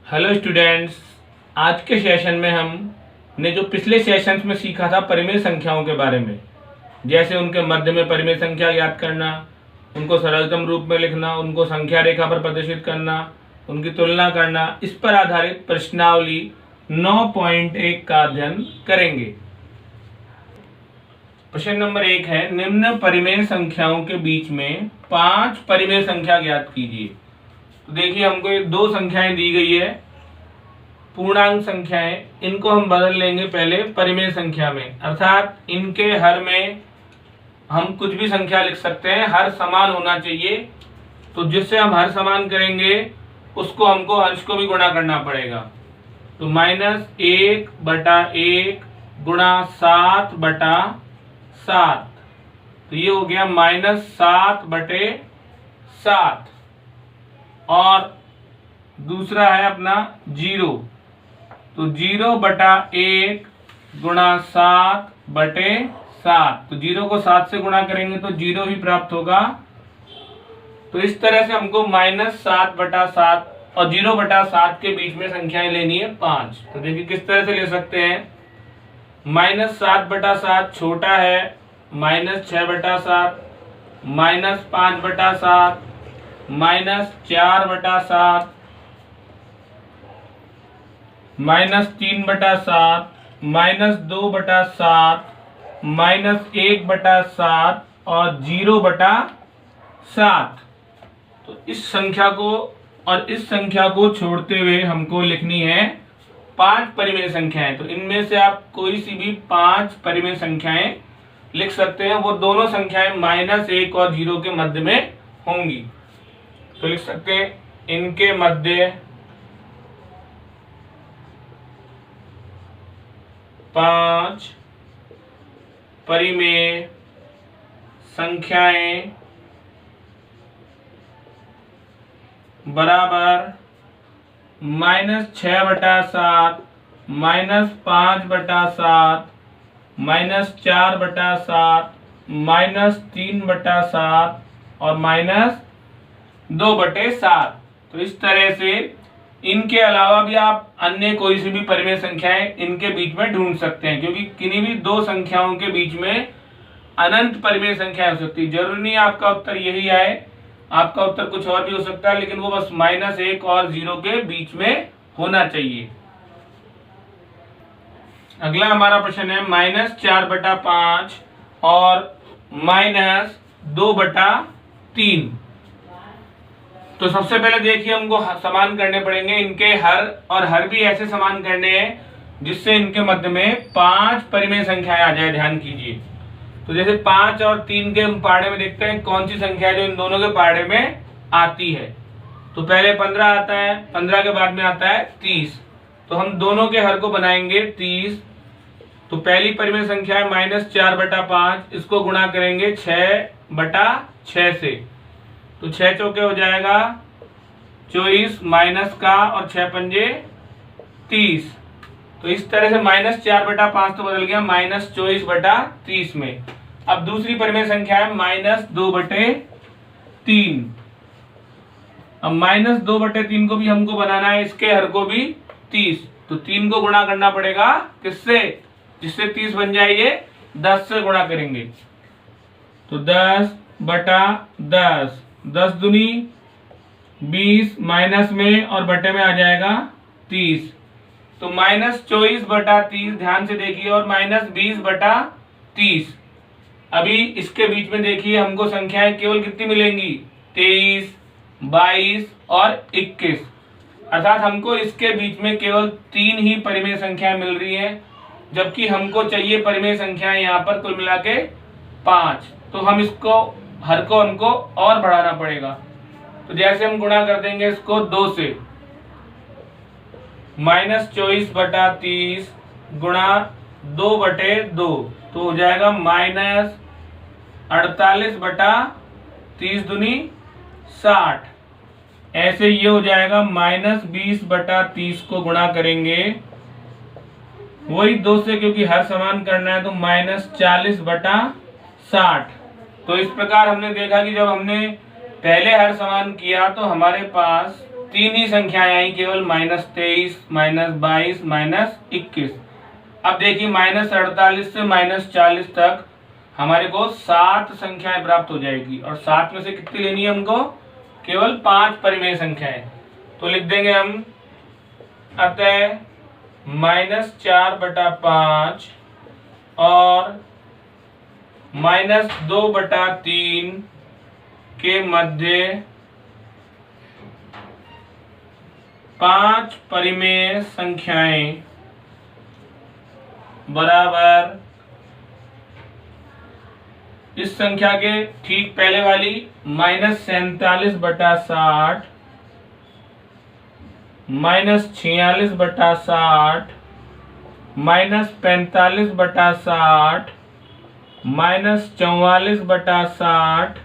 Hello students, आज के session में हमने जो पिछले सेशंस में सीखा था परिमेय संख्याओं के बारे में, जैसे उनके मध्य में परिमेय संख्या ज्ञात करना, उनको सरलतम रूप में लिखना, उनको संख्या रेखा पर प्रदर्शित करना, उनकी तुलना करना, इस पर आधारित प्रश्नावली 9.1 का अध्ययन करेंगे। प्रश्न नंबर 1 है, निम्न परिमेय संख्याओं के बीच में 5 परिमेय संख्या ज्ञात कीजिए। तो देखिए, हमको ये 2 संख्याएं दी गई है, पूर्णांक संख्याएं, इनको हम बदल लेंगे पहले परिमेय संख्या में, अर्थात इनके हर में हम कुछ भी संख्या लिख सकते हैं, हर समान होना चाहिए। तो जिससे हम हर समान करेंगे उसको हमको अंश को भी गुणा करना पड़ेगा। तो -1/1 गुणा 7/7, तो ये हो गया -7/7। और दूसरा है अपना 0, तो 0/1 गुणा 7/7, तो 0 को 7 से गुणा करेंगे तो 0 ही प्राप्त होगा। तो इस तरह से हमको -7/7 और 0/7 के बीच में संख्याएं लेनी है 5। तो देखिए किस तरह से ले सकते हैं। -7/7 छोटा है -6/7, -5/7, -4/7, -3/7, -2/7, -1/7 और 0/7। तो इस संख्या को और इस संख्या को छोड़ते हुए हमको लिखनी है 5 परिमेय संख्याएं। तो इनमें से आप कोई सी भी 5 परिमेय संख्याएं लिख सकते हैं। वो दोनों संख्याएं -1 और 0 के मध्य में होंगी। तो लिख सकते हैं, इनके मध्य 5 परिमेय संख्याएं बराबर -6/7, -5/7, -4/7, -3/7 और -2/7। तो इस तरह से इनके अलावा भी आप अन्य कोई सी भी परिमेय संख्याएं इनके बीच में ढूंढ सकते हैं, क्योंकि किन्हीं भी 2 संख्याओं के बीच में अनंत परिमेय संख्याएं हो सकती है। जरूरी नहीं आपका उत्तर यही आए, आपका उत्तर कुछ और भी हो सकता है, लेकिन वो बस -1 और 0 के बीच में होना चाहिए। अगला हमारा प्रश्न है -4/5 और -2/3। तो सबसे पहले देखिए, हमको समान करने पड़ेंगे इनके हर, और हर भी ऐसे समान करने हैं जिससे इनके मध्य में 5 परिमेय संख्याएं आ जाए। ध्यान कीजिए, तो जैसे 5 और 3 के हम पहाड़े में देखते हैं कौन सी संख्या है जो इन दोनों के पहाड़े में आती है। तो पहले 15 आता है, 15 के बाद में आता है 30। तो हम दोनों के हर को बनाएंगे 30। तो पहली परिमेय संख्या है -4/5, इसको गुणा करेंगे 6/6 से। तो 6 चौके हो जाएगा 24, माइनस का और 6 पंजे 30। तो इस तरह से -4/5 तो बदल गया -24/30 में। अब दूसरी परिमेय संख्या है -2/3। अब -2/3 को भी हमको बनाना है, इसके हर को भी 30। तो 3 को गुणा करना पड़ेगा किससे, जिससे 30 बन जाए, ये 10 से गुणा करेंगे। तो 10/10, 10 दूनी 20, माइनस में और बटे में आ जाएगा 30। तो -24/30, ध्यान से देखिए, और -20/30। अभी इसके बीच में देखिए हमको संख्याएं केवल कितनी मिलेंगी, 23, 22 और 21। अर्थात हमको इसके बीच में केवल 3 ही परिमेय संख्याएं मिल रही हैं, जबकि हमको चाहिए परिमेय संख्याएं यहाँ पर कुल मिला के 5। तो हम इसको हर को हमको और बढ़ाना पड़ेगा। तो जैसे हम गुणा कर देंगे इसको 2 से, -24/30 गुणा 2/2, तो हो जाएगा -48/30 दूनी 60। ऐसे ये हो जाएगा -20/30 को गुणा करेंगे वही 2 से, क्योंकि हर समान करना है, तो -40/60। तो इस प्रकार हमने देखा कि जब हमने पहले हर समान किया तो हमारे पास तीन ही संख्याएं आई केवल, -23, -22, -21। अब देखिए -48 से -40 तक हमारे को 7 संख्याएं प्राप्त हो जाएगी, और 7 में से कितनी लेनी है हमको? केवल 5 परिमेय संख्याएं। तो लिख देंगे हम, अतः -4/5 और -2/3 के मध्य 5 परिमेय संख्याएं बराबर इस संख्या के ठीक पहले वाली -47/60, -46/60, -45/60, -44/60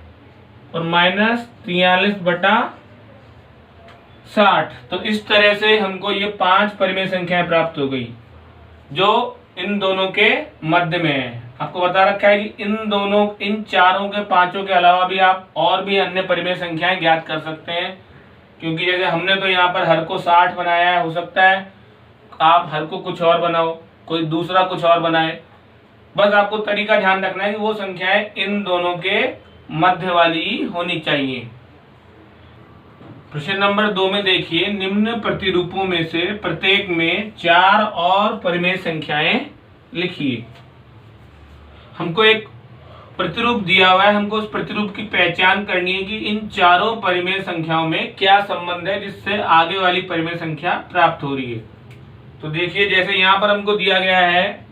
और -43/60। तो इस तरह से हमको ये 5 परिमेय संख्याएं प्राप्त हो गई जो इन दोनों के मध्य में है। आपको बता रखा है कि इन चारों के, पांचों के अलावा भी आप और भी अन्य परिमेय संख्याएं ज्ञात कर सकते हैं, क्योंकि जैसे हमने तो यहाँ पर हर को 60 बनाया है, हो सकता है आप हर को कुछ और बनाओ, कोई दूसरा कुछ और बनाए। बस आपको तरीका ध्यान रखना है कि वो संख्याएं इन दोनों के मध्य वाली होनी चाहिए। प्रश्न नंबर 2 में देखिए, निम्न प्रतिरूपों में से प्रत्येक में 4 और परिमेय संख्याएं लिखिए। हमको एक प्रतिरूप दिया हुआ है, हमको उस प्रतिरूप की पहचान करनी है कि इन चारों परिमेय संख्याओं में क्या संबंध है जिससे आगे वाली परिमेय संख्या प्राप्त हो रही है। तो देखिए, जैसे यहाँ पर हमको दिया गया है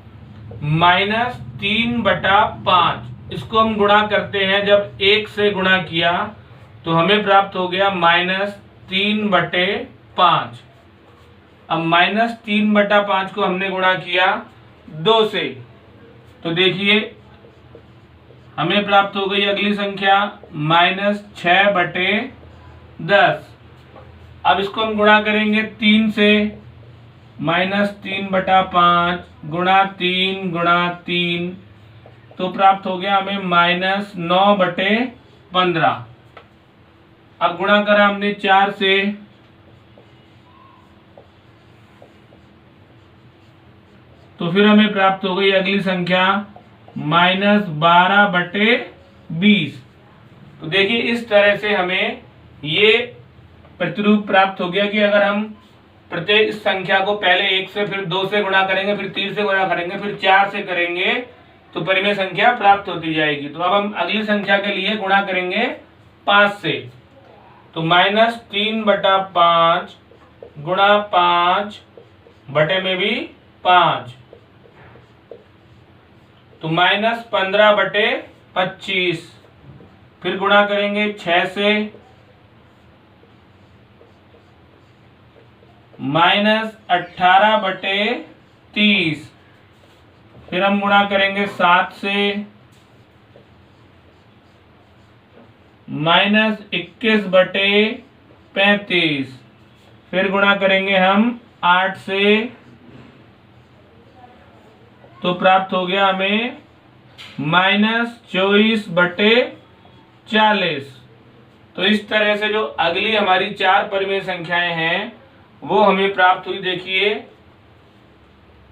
-3/5, इसको हम गुणा करते हैं, जब 1 से गुणा किया तो हमें प्राप्त हो गया -3/5। अब -3/5 को हमने गुणा किया 2 से, तो देखिए हमें प्राप्त हो गई अगली संख्या -6/10। अब इसको हम गुणा करेंगे 3 से, -3/5 गुणा 3 गुणा 3, तो प्राप्त हो गया हमें -9/15। अब गुणा करा हमने 4 से, तो फिर हमें प्राप्त हो गई अगली संख्या -12/20। तो देखिए इस तरह से हमें ये प्रतिरूप प्राप्त हो गया कि अगर हम प्रत्येक इस संख्या को पहले 1 से, फिर 2 से गुणा करेंगे, फिर 3 से गुणा करेंगे, फिर 4 से करेंगे, तो परिमेय संख्या प्राप्त होती जाएगी। तो अब हम अगली संख्या के लिए गुणा करेंगे 5 से, तो -3/5 गुणा 5 बटे में भी 5, तो -15/25। फिर गुणा करेंगे 6 से, -18/30। फिर हम गुणा करेंगे 7 से, -21/35। फिर गुणा करेंगे हम 8 से, तो प्राप्त हो गया हमें -24/40। तो इस तरह से जो अगली हमारी 4 परिमेय संख्याएं हैं वो हमें प्राप्त हुई। देखिए,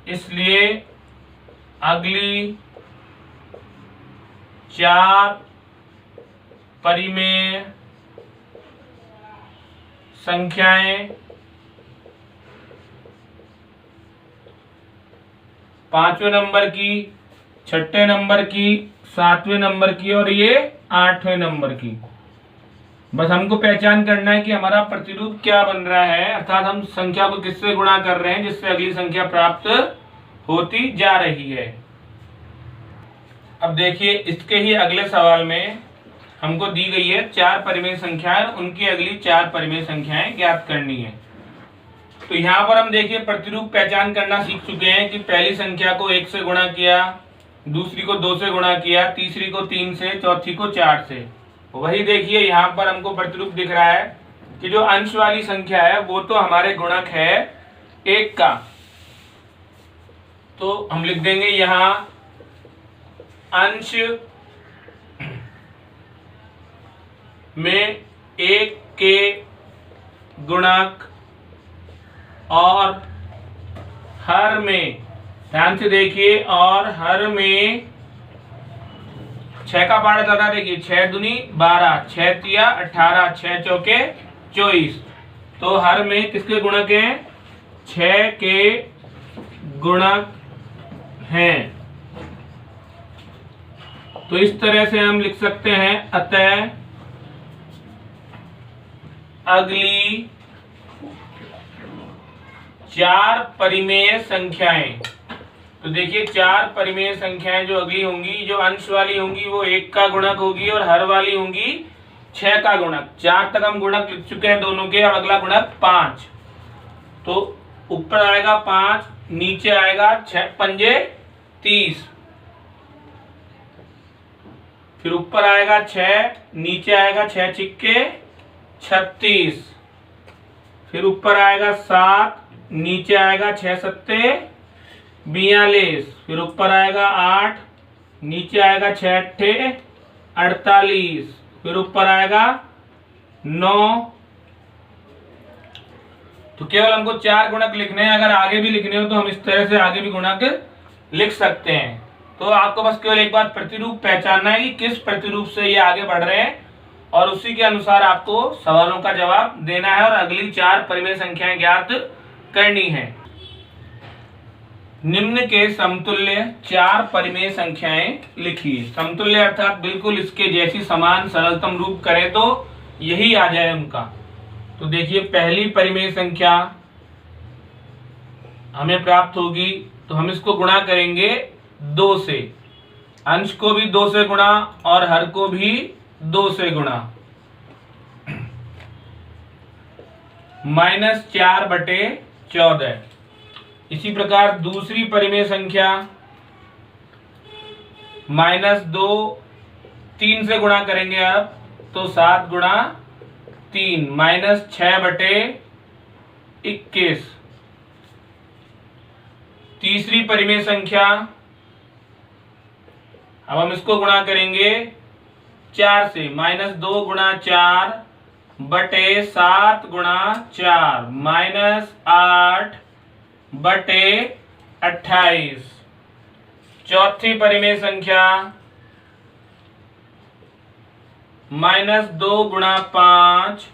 इसलिए अगली 4 परिमेय संख्याएं 5वें नंबर की, 6ठे नंबर की, 7वें नंबर की और ये 8वें नंबर की। बस हमको पहचान करना है कि हमारा प्रतिरूप क्या बन रहा है, अर्थात हम संख्या को किससे गुणा कर रहे हैं जिससे अगली संख्या प्राप्त होती जा रही है। अब देखिए, इसके ही अगले सवाल में हमको दी गई है 4 परिमेय संख्याएं, उनकी अगली 4 परिमेय संख्याएं ज्ञात करनी है। तो यहाँ पर हम देखिए प्रतिरूप पहचान करना सीख चुके हैं कि पहली संख्या को 1 से गुणा किया, दूसरी को 2 से गुणा किया, तीसरी को 3 से, चौथी को 4 से। वही देखिए यहाँ पर हमको प्रतिरूप दिख रहा है कि जो अंश वाली संख्या है वो तो हमारे गुणक है 1 का, तो हम लिख देंगे यहाँ अंश में 1 के गुणक और हर में, ध्यान से देखिए, और हर में 6 का पार्ट लगा, देखिए 6 दूनी 12, 6 तिया 18, 6 चौके 24। तो हर में किसके गुणक हैं? 6 के गुणक हैं। तो इस तरह से हम लिख सकते हैं, अतः अगली 4 परिमेय संख्याएं, तो देखिए 4 परिमेय संख्याएं जो अगली होंगी, जो अंश वाली होंगी वो 1 का गुणक होगी और हर वाली होंगी 6 का गुणक। 4 तक हम गुणक लिख चुके हैं दोनों के, अब अगला गुणक 5। तो ऊपर आएगा 5, नीचे आएगा 6 पंजे 30, फिर ऊपर आएगा 6, नीचे आएगा 6 छिक्के 36, फिर ऊपर आएगा 7, नीचे आएगा 6 सत्ते 42, फिर ऊपर आएगा 8, नीचे आएगा 6 अट्ठे 48, फिर ऊपर आएगा 9। तो केवल हमको 4 गुणक लिखने हैं, अगर आगे भी लिखने हो तो हम इस तरह से आगे भी गुणक लिख सकते हैं। तो आपको बस केवल एक बार प्रतिरूप पहचानना है कि किस प्रतिरूप से ये आगे बढ़ रहे हैं, और उसी के अनुसार आपको सवालों का जवाब देना है और अगली 4 परिमेय संख्याएं ज्ञात करनी है। निम्न के समतुल्य 4 परिमेय संख्याएं लिखिए। समतुल्य अर्थात बिल्कुल इसके जैसी, समान, सरलतम रूप करें तो यही आ जाए उनका। तो देखिए पहली परिमेय संख्या हमें प्राप्त होगी, तो हम इसको गुणा करेंगे 2 से, अंश को भी 2 से गुणा और हर को भी 2 से गुणा, -4/14। इसी प्रकार दूसरी परिमेय संख्या -2, 3 से गुणा करेंगे अब, तो 7 गुणा 3, -6/21। तीसरी परिमेय संख्या, अब हम इसको गुणा करेंगे 4 से, -2 गुणा 4 बटे 7 गुणा 4, -8/28। चौथी परिमेय संख्या -2 गुणा 5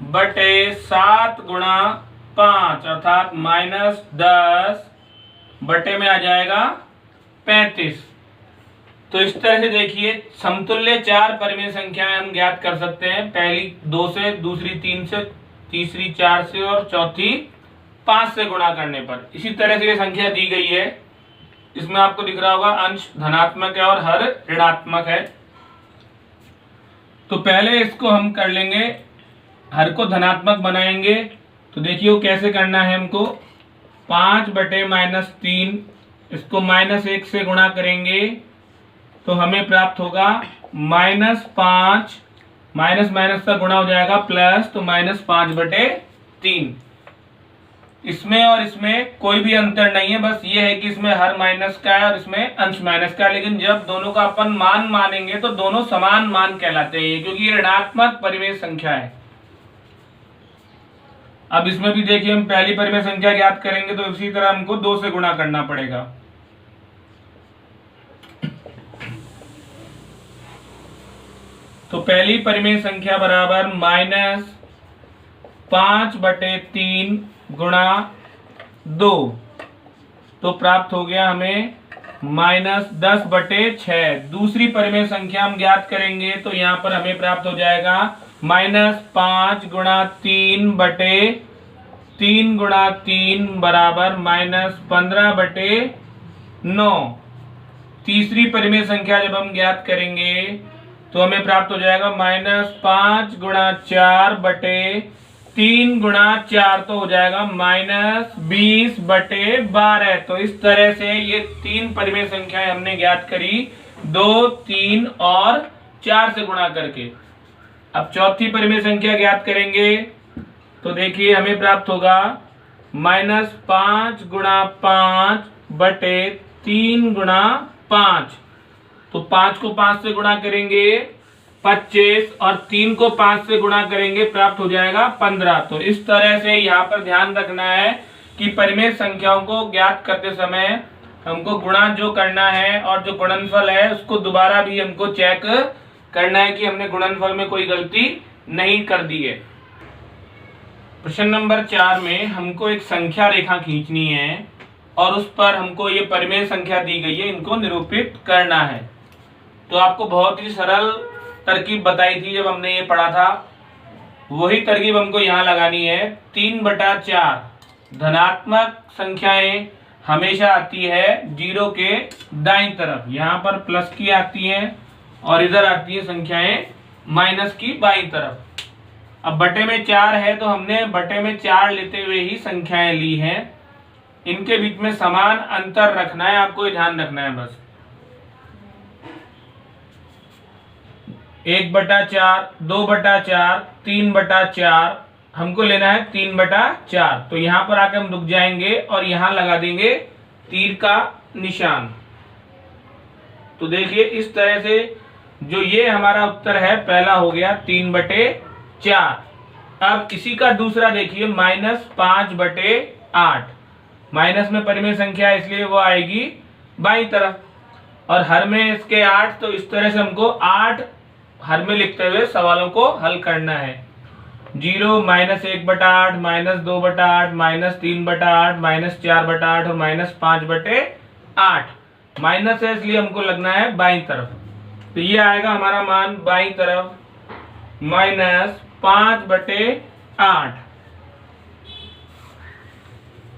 बटे 7 गुणा 5, अर्थात -10 बटे में आ जाएगा 35। तो इस तरह से देखिए समतुल्य 4 परिमेय संख्याएं हम ज्ञात कर सकते हैं। पहली 2 से, दूसरी 3 से, तीसरी 4 से और चौथी 5 से गुणा करने पर। इसी तरह से ये संख्या दी गई है, इसमें आपको दिख रहा होगा अंश धनात्मक है और हर ऋणात्मक है। तो पहले इसको हम कर लेंगे, हर को धनात्मक बनाएंगे। तो देखिए वो कैसे करना है हमको, 5/-3, इसको -1 से गुणा करेंगे तो हमें प्राप्त होगा -5, माइनस का गुणा हो जाएगा प्लस, तो -5/3। इसमें और इसमें कोई भी अंतर नहीं है, बस ये है कि इसमें हर माइनस का है और इसमें अंश माइनस का है। लेकिन जब दोनों का अपन मान मानेंगे तो दोनों समान मान कहलाते हैं, क्योंकि ये ऋणात्मक परिमेय संख्या है। अब इसमें भी देखिए हम पहली परिमेय संख्या ज्ञात करेंगे तो इसी तरह हमको 2 से गुणा करना पड़ेगा। तो पहली परिमेय संख्या बराबर -5/3 गुणा 2, तो प्राप्त हो गया हमें -10/6। दूसरी परिमेय संख्या हम ज्ञात करेंगे तो यहाँ पर हमें प्राप्त हो जाएगा -5 गुणा 3/3 गुणा 3 बराबर -15/9। तीसरी परिमेय संख्या जब हम ज्ञात करेंगे तो हमें प्राप्त हो जाएगा -5 गुणा 4/3 गुणा 4, तो हो जाएगा -20/12। तो इस तरह से ये 3 परिमेय संख्याएं हमने ज्ञात करी 2, 3 और 4 से गुणा करके। अब चौथी परिमेय संख्या ज्ञात करेंगे तो देखिए हमें प्राप्त होगा -5 गुणा 5/3 गुणा 5। तो 5 को 5 से गुणा करेंगे 25 और 3 को 5 से गुणा करेंगे प्राप्त हो जाएगा 15। तो इस तरह से यहाँ पर ध्यान रखना है कि परिमेय संख्याओं को ज्ञात करते समय हमको गुणा जो करना है और जो गुणनफल है उसको दोबारा भी हमको चेक करना है कि हमने गुणनफल में कोई गलती नहीं कर दी है। प्रश्न नंबर 4 में हमको एक संख्या रेखा खींचनी है और उस पर हमको ये परिमेय संख्या दी गई है, इनको निरूपित करना है। तो आपको बहुत ही सरल तरकीब बताई थी जब हमने ये पढ़ा था, वही तरकीब हमको यहाँ लगानी है। 3/4 धनात्मक संख्याएं हमेशा आती है 0 के दाईं तरफ, यहाँ पर प्लस की आती है और इधर आती है संख्याएं माइनस की बाईं तरफ। अब बटे में 4 है तो हमने बटे में 4 लेते हुए ही संख्याएं ली हैं। इनके बीच में समान अंतर रखना है, आपको ये ध्यान रखना है बस। 1/4, 2/4, 3/4, हमको लेना है 3/4। तो यहाँ पर आके हम रुक जाएंगे और यहाँ लगा देंगे तीर का निशान। तो देखिए इस तरह से जो ये हमारा उत्तर है पहला हो गया 3/4। अब इसी का दूसरा देखिए -5/8। माइनस में परिमेय संख्या इसलिए वो आएगी बाईं तरफ और हर में इसके 8। तो इस तरह से हमको 8 हर में लिखते हुए सवालों को हल करना है। 0 -1/8 -2/8 -3/8 -4/8 और -5/8। माइनस है इसलिए हमको लगना है बाईं तरफ। तो ये आएगा हमारा मान बाईं तरफ -5/8।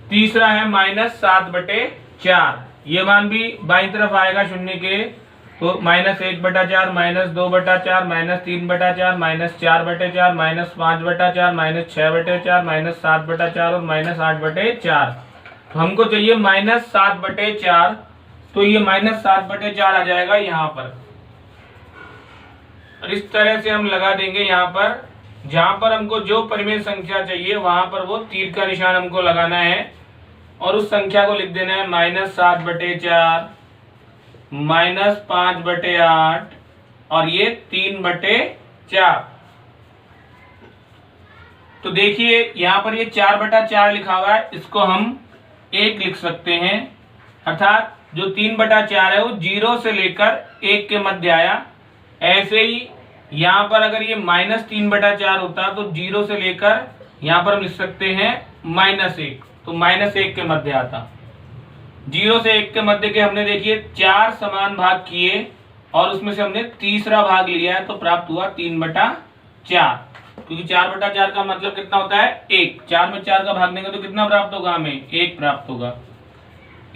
तीसरा है -7/4। ये मान भी बाईं तरफ आएगा शून्य के। तो -1/4 -2/4 -3/4 -4/4 -5/4 -6/4 -7/4 और -8/4। तो हमको चाहिए -7/4। तो ये -7/4 आ जाएगा यहाँ पर और इस तरह से हम लगा देंगे यहाँ पर। जहां पर हमको जो परिमेय संख्या चाहिए वहां पर वो तीर का निशान हमको लगाना है और उस संख्या को लिख देना है -7/4 -5/8 और ये 3/4। तो देखिए यहाँ पर ये 4/4 लिखा हुआ है, इसको हम 1 लिख सकते हैं। अर्थात जो 3/4 है वो 0 से लेकर 1 के मध्य आया। ऐसे ही यहाँ पर अगर ये -3/4 होता तो 0 से लेकर यहाँ पर हम लिख सकते हैं -1। तो -1 के मध्य आता। 0 से 1 के मध्य के हमने देखिए 4 समान भाग किए और उसमें से हमने तीसरा भाग लिया है तो प्राप्त हुआ 3/4। क्योंकि 4/4 का मतलब कितना होता है 1। 4 में 4 का भाग देंगे तो कितना प्राप्त होगा हमें 1 प्राप्त होगा।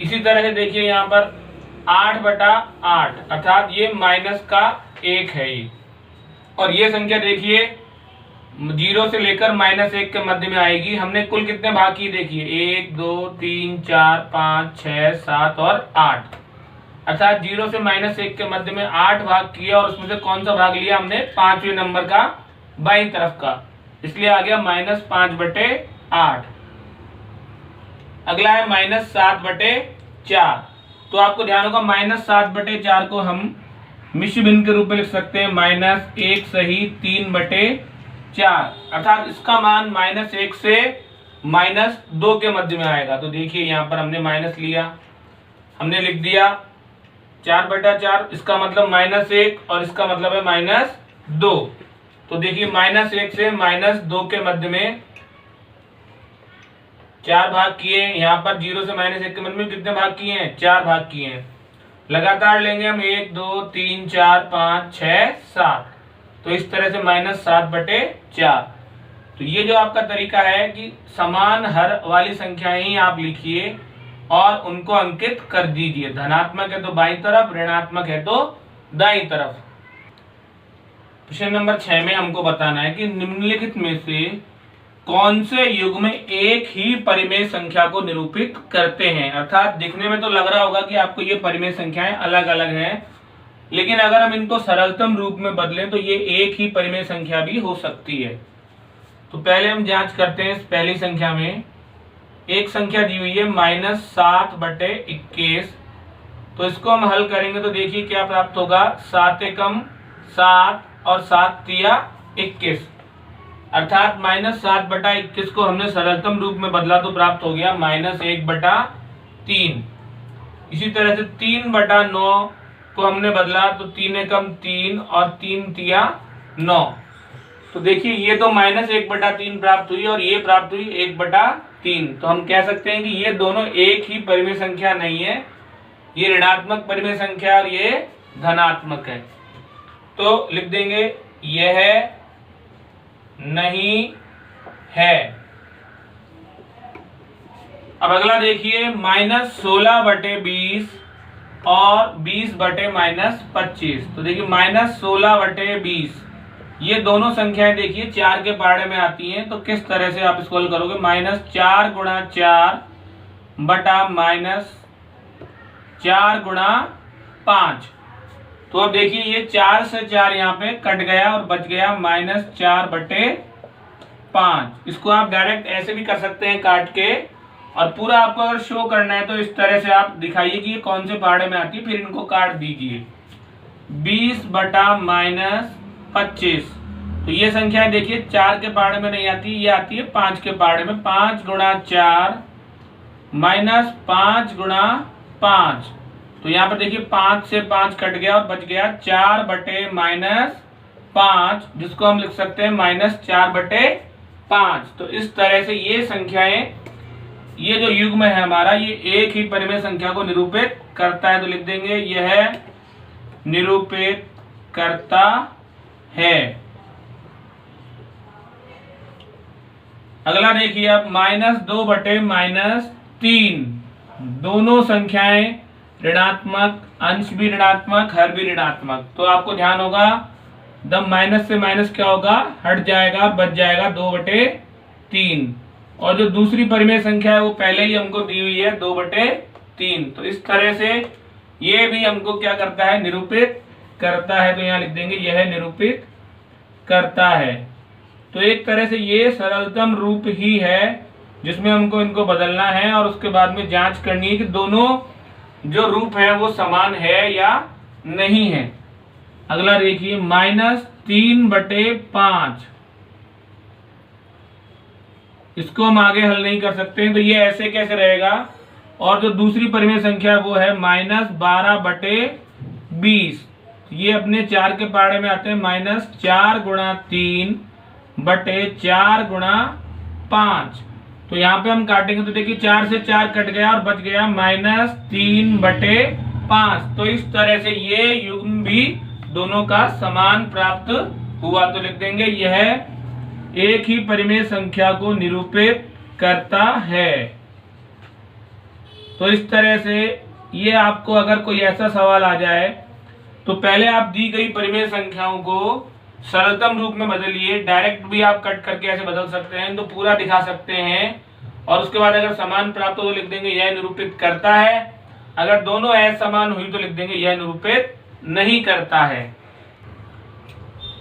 इसी तरह से देखिए यहाँ पर 8/8 अर्थात ये -1 है ये। और ये संख्या देखिए 0 से लेकर -1 के मध्य में आएगी। हमने कुल कितने भाग किए देखिए 1 2 3 4 5 6 7 और 8। अर्थात 0 से -1 के मध्य में 8 भाग किए और उसमें से कौन सा भाग लिया हमने 5वें नंबर का बाईं तरफ का, इसलिए आ गया -5/8। अगला है -7/4। तो आपको ध्यान होगा -7/4 को हम मिश्र भिन्न के रूप में लिख सकते हैं -1 सही 3/4। अर्थात इसका मान -1 से -2 के मध्य में आएगा। तो देखिए यहाँ पर हमने माइनस लिया, हमने लिख दिया 4/4। इसका मतलब -1 और इसका मतलब है -2। तो देखिए -1 से -2 के मध्य में 4 भाग किए। यहाँ पर 0 से -1 के मध्य में कितने भाग किए हैं 4 भाग किए हैं। लगातार लेंगे हम 1 2 3 4 5 6 7। तो इस तरह से -7/4। तो ये जो आपका तरीका है कि समान हर वाली संख्याएं ही आप लिखिए और उनको अंकित कर दीजिए। धनात्मक है तो बाईं तरफ, ऋणात्मक है तो दाईं तरफ। प्रश्न नंबर 6 में हमको बताना है कि निम्नलिखित में से कौन से युग्म एक ही परिमेय संख्या को निरूपित करते हैं। अर्थात दिखने में तो लग रहा होगा कि आपको ये परिमेय संख्याएं अलग अलग हैं, लेकिन अगर हम इनको सरलतम रूप में बदलें तो ये एक ही परिमेय संख्या भी हो सकती है। तो पहले हम जांच करते हैं। इस पहली संख्या में एक संख्या दी हुई है -7/21। तो इसको हम हल करेंगे तो देखिए क्या प्राप्त होगा 7 एकम 7 और 7 तिया 21, अर्थात -7/21 को हमने सरलतम रूप में बदला तो प्राप्त हो गया -1/3। इसी तरह से 3/9 को हमने बदला तो 3 एकम 3 और 3 तिया 9। तो देखिए ये तो -1/3 प्राप्त हुई और ये प्राप्त हुई 1/3। तो हम कह सकते हैं कि ये दोनों एक ही परिमेय संख्या नहीं है, ये ऋणात्मक परिमेय संख्या और ये धनात्मक है। तो लिख देंगे यह नहीं है। अब अगला देखिए -16/20 और 20/-25। तो देखिए -16/20 ये दोनों संख्याएं देखिए 4 के पहाड़े में आती हैं। तो किस तरह से आप इसको हल करोगे? -4 × 4 बटा -4 × 5। तो अब देखिए ये 4 से 4 यहाँ पे कट गया और बच गया -4/5। इसको आप डायरेक्ट ऐसे भी कर सकते हैं काट के, और पूरा आपको अगर शो करना है तो इस तरह से आप दिखाइए कि ये कौन से पहाड़े में आती है, फिर इनको काट दीजिए। 20/-25। तो ये संख्याएं देखिए 4 के पहाड़े में नहीं आती, ये आती है 5 के पहाड़े में। 5 × 4 -5 × 5। तो यहाँ पर देखिए 5 से 5 कट गया और बच गया 4/-5, जिसको हम लिख सकते हैं -4/5। तो इस तरह से ये संख्याएं, ये जो युग्म है हमारा, ये एक ही परिमेय संख्या को निरूपित करता है। तो लिख देंगे यह निरूपित करता है। अगला देखिए आप -2/-3। दोनों संख्याएं ऋणात्मक, अंश भी ऋणात्मक, हर भी ऋणात्मक। तो आपको ध्यान होगा दम माइनस से माइनस क्या होगा, हट जाएगा, बच जाएगा 2/3। और जो दूसरी परिमेय संख्या है वो पहले ही हमको दी हुई है 2/3। तो इस तरह से ये भी हमको क्या करता है, निरूपित करता है। तो यहाँ लिख देंगे यह निरूपित करता है। तो एक तरह से ये सरलतम रूप ही है जिसमें हमको इनको बदलना है और उसके बाद में जांच करनी है कि दोनों जो रूप है वो समान है या नहीं है। अगला देखिए -3/5। इसको हम आगे हल नहीं कर सकते हैं, तो ये ऐसे कैसे रहेगा। और जो दूसरी परिमेय संख्या है वो है -12/20। ये अपने 4 के पहाड़े में आते हैं। -4 × 3/4 × 5। तो यहाँ पे हम काटेंगे तो देखिए 4 से 4 कट गया और बच गया -3/5। तो इस तरह से ये युग्म भी दोनों का समान प्राप्त हुआ। तो लिख देंगे यह एक ही परिमेय संख्या को निरूपित करता है। तो इस तरह से ये आपको अगर कोई ऐसा सवाल आ जाए तो पहले आप दी गई परिमेय संख्याओं को सरलतम रूप में बदलिए। डायरेक्ट भी आप कट करके ऐसे बदल सकते हैं, तो पूरा दिखा सकते हैं। और उसके बाद अगर समान प्राप्त हो तो लिख देंगे यह निरूपित करता है। अगर दोनों असमान हुई तो लिख देंगे यह निरूपित नहीं करता है।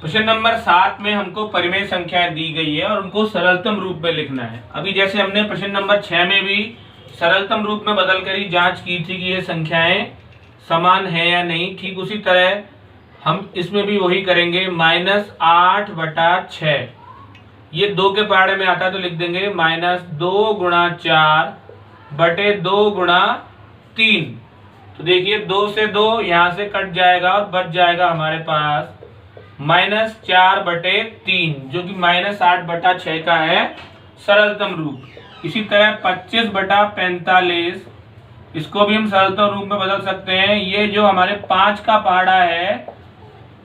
प्रश्न नंबर 7 में हमको परिमेय संख्याएं दी गई है और उनको सरलतम रूप में लिखना है। अभी जैसे हमने प्रश्न नंबर 6 में भी सरलतम रूप में बदल कर ही जांच की थी कि ये संख्याएं समान है या नहीं, ठीक उसी तरह हम इसमें भी वही करेंगे। -8/6 ये 2 के पहाड़े में आता है, तो लिख देंगे -2 × 4/2 × 3। तो देखिए 2 से 2 यहाँ से कट जाएगा और बच जाएगा हमारे पास -4/3, जो कि -8/6 का है सरलतम रूप। इसी तरह 25/45, इसको भी हम सरलतम रूप में बदल सकते हैं। ये जो हमारे 5 का पहाड़ा है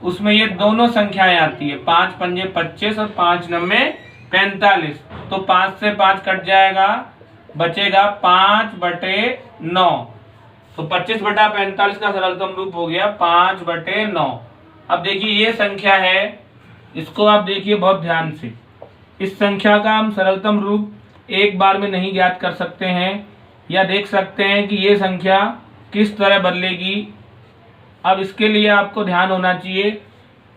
उसमें ये दोनों संख्याएं आती है, 5 × 5 = 25 और 5 × 9 = 45। तो 5 से 5 कट जाएगा, बचेगा 5/9। तो 25/45 का सरलतम रूप हो गया 5/9। अब देखिए ये संख्या है, इसको आप देखिए बहुत ध्यान से। इस संख्या का हम सरलतम रूप एक बार में नहीं ज्ञात कर सकते हैं, या देख सकते हैं कि ये संख्या किस तरह बदलेगी। अब इसके लिए आपको ध्यान होना चाहिए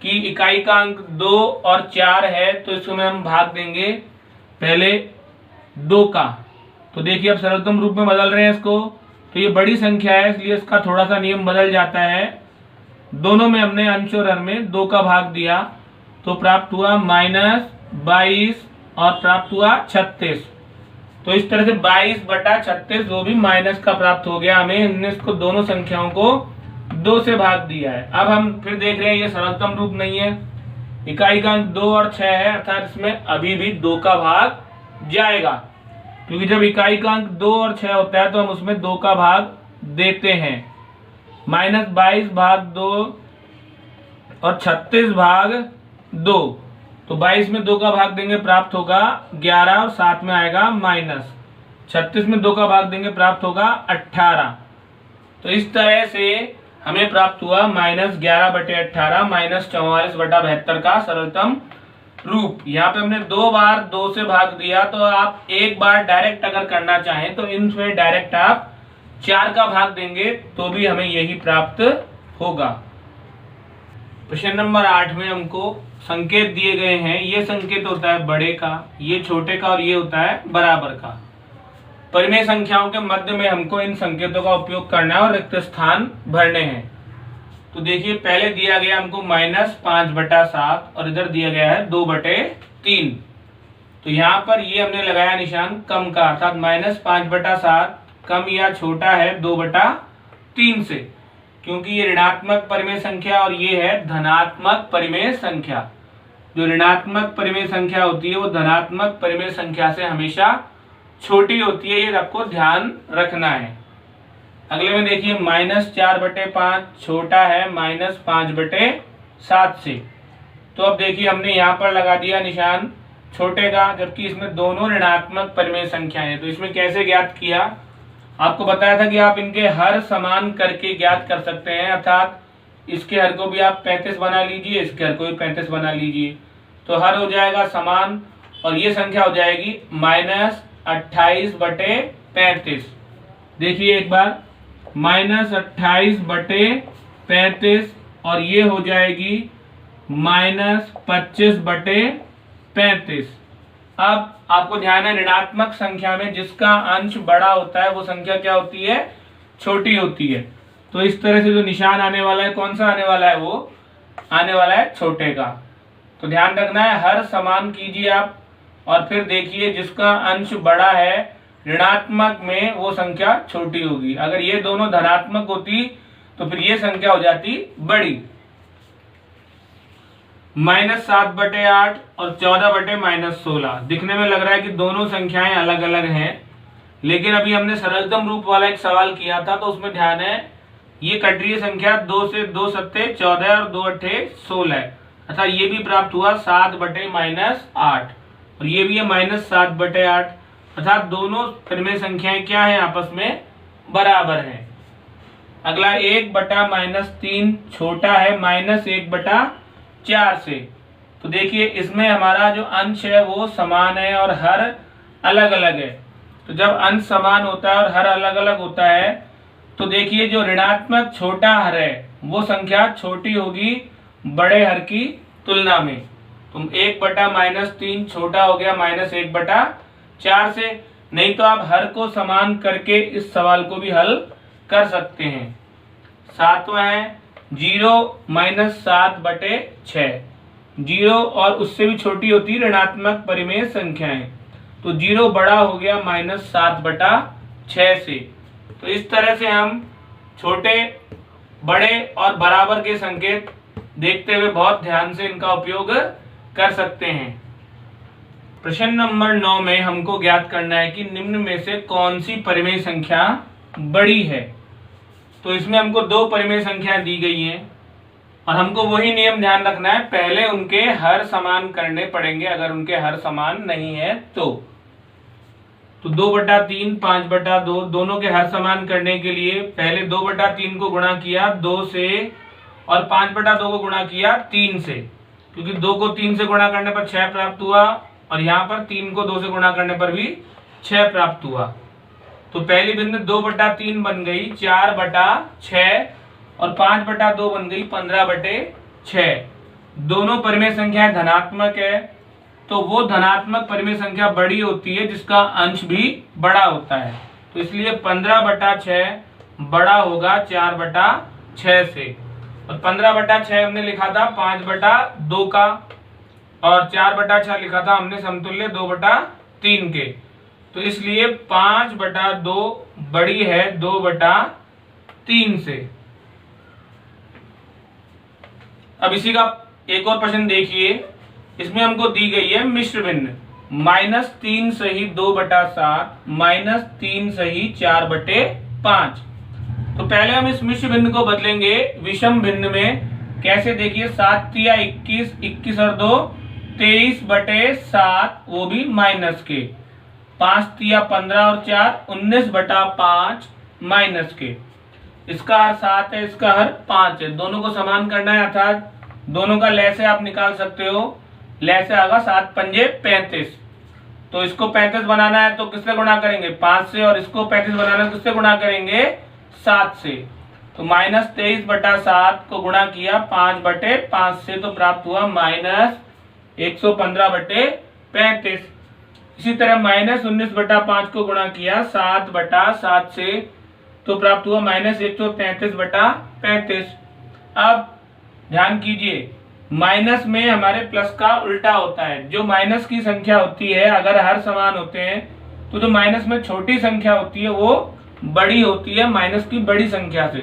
कि इकाई का अंक 2 और 4 है, तो इसमें हम भाग देंगे पहले 2 का। तो देखिए अब सरलतम रूप में बदल रहे हैं इसको, तो ये बड़ी संख्या है इसलिए इसका थोड़ा सा नियम बदल जाता है। दोनों में हमने अंश और हर में 2 का भाग दिया तो प्राप्त हुआ -22 और प्राप्त हुआ 36। तो इस तरह से 22/36 वो भी माइनस का प्राप्त हो गया हमें। हमने इसको दोनों संख्याओं को 2 से भाग दिया है। अब हम फिर देख रहे हैं ये सरलतम रूप नहीं है, इकाई का अंक 2 और 6 है, अर्थात इसमें अभी भी 2 का भाग जाएगा, क्योंकि जब इकाई का अंक 2 और 6 होता है तो हम उसमें 2 का भाग देते हैं। -22/2 और 36/2, तो 22 में 2 का भाग देंगे प्राप्त होगा 11 और साथ में आएगा माइनस। 36 में 2 का भाग देंगे प्राप्त होगा 18। तो इस तरह से हमें प्राप्त हुआ -11/18 -44/72 का सरलतम रूप। यहाँ पे हमने 2 बार 2 से भाग दिया, तो आप एक बार डायरेक्ट अगर करना चाहें तो इनमें डायरेक्ट आप 4 का भाग देंगे तो भी हमें यही प्राप्त होगा। प्रश्न नंबर 8 में हमको संकेत दिए गए हैं। ये संकेत होता है बड़े का, ये छोटे का और ये होता है बराबर का। परिमेय संख्याओं के मध्य में हमको इन संकेतों का उपयोग करना है और रिक्त स्थान भरने हैं। तो देखिए पहले दिया गया हमको -5/7 और इधर दिया गया है 2/3। तो यहाँ पर ये हमने लगाया निशान कम का, अर्थात -5/7 कम या छोटा है 2/3 से, क्योंकि ये ऋणात्मक परिमेय संख्या और ये है धनात्मक परिमेय संख्या। जो ऋणात्मक परिमेय संख्या होती है वो धनात्मक परिमेय संख्या से हमेशा छोटी होती है, ये आपको ध्यान रखना है। अगले में देखिए -4/5 छोटा है -5/7 से। तो अब देखिए हमने यहाँ पर लगा दिया निशान छोटे का, जबकि इसमें दोनों ऋणात्मक परिमेय संख्याएं हैं। तो इसमें कैसे ज्ञात किया, आपको बताया था कि आप इनके हर समान करके ज्ञात कर सकते हैं, अर्थात इसके हर को भी आप 35 बना लीजिए, इसके हर को भी 35 बना लीजिए, तो हर हो जाएगा समान और ये संख्या हो जाएगी -28/35। देखिए एक बार -28/35 और ये हो जाएगी -25/35। अब आपको ध्यान है ऋणात्मक संख्या में जिसका अंश बड़ा होता है वो संख्या क्या होती है, छोटी होती है। तो इस तरह से जो निशान आने वाला है कौन सा आने वाला है, वो आने वाला है छोटे का। तो ध्यान रखना है हर समान कीजिए आप और फिर देखिए जिसका अंश बड़ा है ऋणात्मक में वो संख्या छोटी होगी। अगर ये दोनों धनात्मक होती तो फिर ये संख्या हो जाती बड़ी। -7/8 और 14/-16 दिखने में लग रहा है कि दोनों संख्याएं अलग अलग हैं, लेकिन अभी हमने सरलतम रूप वाला एक सवाल किया था तो उसमें ध्यान है ये कटरीय संख्या 2 से 2 सत्ते 14 और 2 अट्ठे 16 है, अर्थात ये भी प्राप्त हुआ 7/-8 और ये भी है -7/8, अर्थात दोनों परिमेय संख्याएं क्या है आपस में बराबर हैं। अगला 1/-3 छोटा है -1/4 से। तो देखिए इसमें हमारा जो अंश है वो समान है और हर अलग अलग है। तो जब अंश समान होता है और हर अलग अलग होता है तो देखिए जो ऋणात्मक छोटा हर है वो संख्या छोटी होगी बड़े हर की तुलना में। तो 1/-3 छोटा हो गया -1/4 से। नहीं तो आप हर को समान करके इस सवाल को भी हल कर सकते हैं। सातवां है 0 -7/6। 0 और उससे भी छोटी होती है ऋणात्मक परिमेय संख्याएं, तो 0 बड़ा हो गया -7/6 से। तो इस तरह से हम छोटे, बड़े और बराबर के संकेत देखते हुए बहुत ध्यान से इनका उपयोग कर सकते हैं। प्रश्न नंबर 9 में हमको ज्ञात करना है कि निम्न में से कौन सी परिमेय संख्या बड़ी है। तो इसमें हमको 2 परिमेय संख्या दी गई हैं और हमको वही नियम ध्यान रखना है, पहले उनके हर समान करने पड़ेंगे, अगर उनके हर समान नहीं है तो 2/3 5/2 दोनों के हर समान करने के लिए पहले 2/3 को गुणा किया 2 से और 5/2 को गुणा किया 3 से, क्योंकि 2 को 3 से गुणा करने पर 6 प्राप्त हुआ और यहाँ पर 3 को 2 से गुणा करने पर भी 6 प्राप्त हुआ। तो पहली बिंदु 2/3 बन गई 4/6 और 5/2 बन गई 15/6। दोनों परिमेय संख्याएं धनात्मक है, तो वो धनात्मक परिमेय संख्या बड़ी होती है जिसका अंश भी बड़ा होता है। तो इसलिए 15/6 बड़ा होगा 4/6 से। और 15/6 हमने लिखा था 5/2 का, और 4/6 लिखा था हमने समतुल्य 2/3 के। तो इसलिए 5/2 बड़ी है 2/3 से। अब इसी का एक और प्रश्न देखिए, इसमें हमको दी गई है मिश्र भिन्न, -3 सही 2/7 -3 सही 4/5। तो पहले हम इस मिश्र भिन्न को बदलेंगे विषम भिन्न में। कैसे, देखिए 7 तिया 21, 21 और 2 23/7, वो भी माइनस के। 5 तिया 15 और 4 19/5 माइनस के। इसका हर 7 है, इसका हर 5 है। दोनों को समान करना है, अर्थात दोनों का लय से आप निकाल सकते हो। लय से आगा 7 पंजे 35। तो इसको 35 बनाना है तो किससे गुणा करेंगे, 5 से, और इसको 35 बनाना है तो किससे गुणा करेंगे, 7 से। तो -23/7 को गुणा किया 5/5 से, तो प्राप्त हुआ -115/35। इसी तरह -19/5 को गुणा किया 7/7 से, तो प्राप्त हुआ -133/35। अब ध्यान कीजिए, माइनस में हमारे प्लस का उल्टा होता है। जो माइनस की संख्या होती है, अगर हर समान होते हैं, तो जो माइनस में छोटी संख्या होती है वो बड़ी होती है माइनस की बड़ी संख्या से।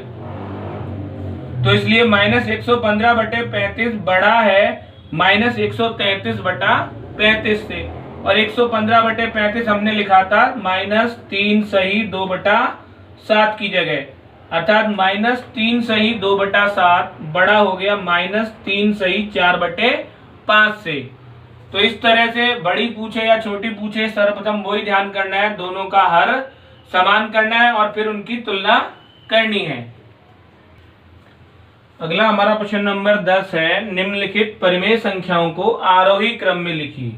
तो इसलिए -115/35 बड़ा है -133/35 से। और 115/35 हमने लिखा था -3 सही 2/7 की जगह, अर्थात -3 सही 2/7 बड़ा हो गया -3 सही 4/5 से। तो इस तरह से बड़ी पूछे या छोटी पूछे, सर्वप्रथम वही ध्यान करना है, दोनों का हर समान करना है और फिर उनकी तुलना करनी है। अगला हमारा प्रश्न नंबर 10 है, निम्नलिखित परिमेय संख्याओं को आरोही क्रम में लिखिए।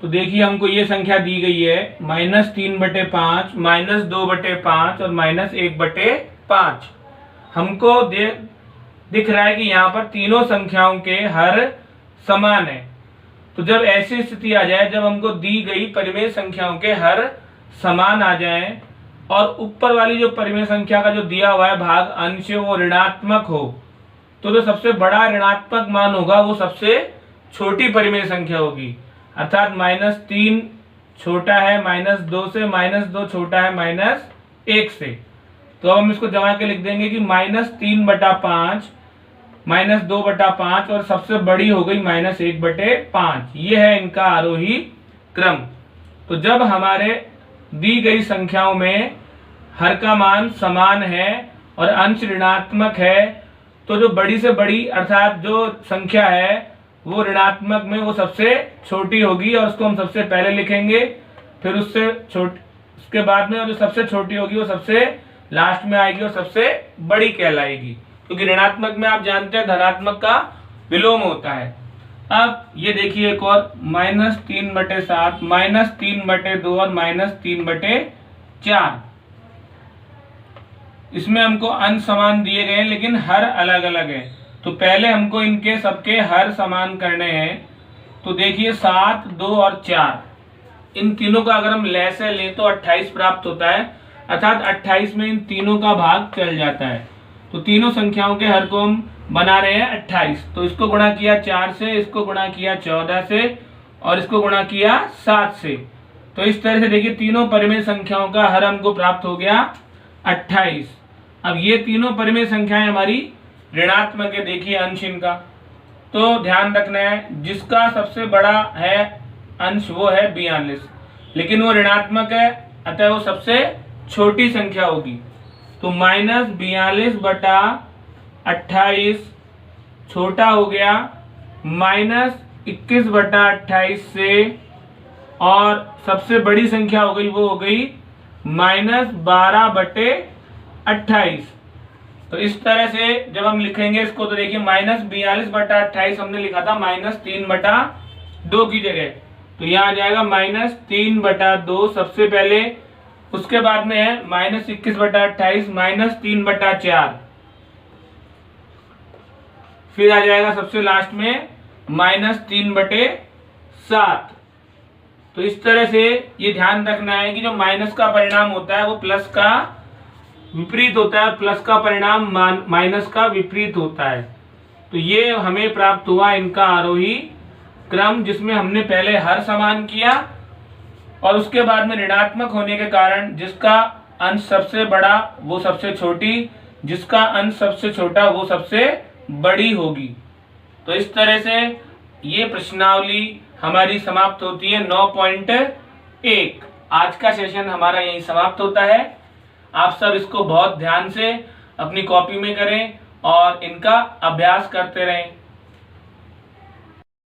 तो देखिए हमको ये संख्या दी गई है -3/5, -2/5 और -1/5। हमको दिख रहा है कि यहाँ पर तीनों संख्याओं के हर समान है। तो जब ऐसी स्थिति आ जाए, जब हमको दी गई परिमेय संख्याओं के हर समान आ जाए और ऊपर वाली जो परिमेय संख्या का जो दिया हुआ है भाग अंश वो ऋणात्मक हो, तो जो सबसे बड़ा ऋणात्मक मान होगा वो सबसे छोटी परिमेय संख्या होगी। अर्थात -3 छोटा है -2 से, -2 छोटा है -1 से। तो अब हम इसको जमा के लिख देंगे कि -3/5 -2/5 और सबसे बड़ी हो गई -1/5। ये है इनका आरोही क्रम। तो जब हमारे दी गई संख्याओं में हर का मान समान है और अंश ऋणात्मक है, तो जो बड़ी से बड़ी अर्थात जो संख्या है वो ऋणात्मक में वो सबसे छोटी होगी और उसको हम सबसे पहले लिखेंगे। फिर उसके बाद में, और जो सबसे छोटी होगी वो सबसे लास्ट में आएगी और सबसे बड़ी कहलाएगी, क्योंकि ऋणात्मक में आप जानते हैं धनात्मक का विलोम होता है। अब ये देखिए एक और -3/7, -3/2 और -3/4। इसमें हमको अंश समान दिए गए हैं लेकिन हर अलग अलग है। तो पहले हमको इनके सबके हर समान करने हैं। तो देखिए 7, 2 और 4, इन तीनों का अगर हम लय से लें तो 28 प्राप्त होता है, अर्थात 28 में इन तीनों का भाग चल जाता है। तो तीनों संख्याओं के हर को हम बना रहे हैं 28। तो इसको गुणा किया 4 से, इसको गुणा किया 14 से और इसको गुणा किया 7 से। तो इस तरह से देखिए तीनों परिमेय संख्याओं का हर हमको प्राप्त हो गया 28। अब ये तीनों परिमेय संख्याएं हमारी ऋणात्मक है, देखिए अंश इनका। तो ध्यान रखना है, जिसका सबसे बड़ा है अंश वो है 42, लेकिन वो ऋणात्मक है, अतः वो सबसे छोटी संख्या होगी। तो -42/28 छोटा हो गया -21/28 से, और सबसे बड़ी संख्या हो गई वो हो गई -12/28। तो इस तरह से जब हम लिखेंगे इसको, तो देखिए -42/28 हमने लिखा था -3/2 की जगह, तो यहाँ आ जाएगा -3/2 सबसे पहले। उसके बाद में है -21/28 -3/4, फिर आ जाएगा सबसे लास्ट में -3/7। तो इस तरह से ये ध्यान रखना है कि जो माइनस का परिणाम होता है वो प्लस का विपरीत होता है, प्लस का परिणाम माइनस का विपरीत होता है। तो ये हमें प्राप्त हुआ इनका आरोही क्रम, जिसमें हमने पहले हर समान किया और उसके बाद में ऋणात्मक होने के कारण जिसका अंश सबसे बड़ा वो सबसे छोटी, जिसका अंश सबसे छोटा वो सबसे बड़ी होगी। तो इस तरह से ये प्रश्नावली हमारी समाप्त होती है 9.1। आज का सेशन हमारा यहीं समाप्त होता है। आप सब इसको बहुत ध्यान से अपनी कॉपी में करें और इनका अभ्यास करते रहें।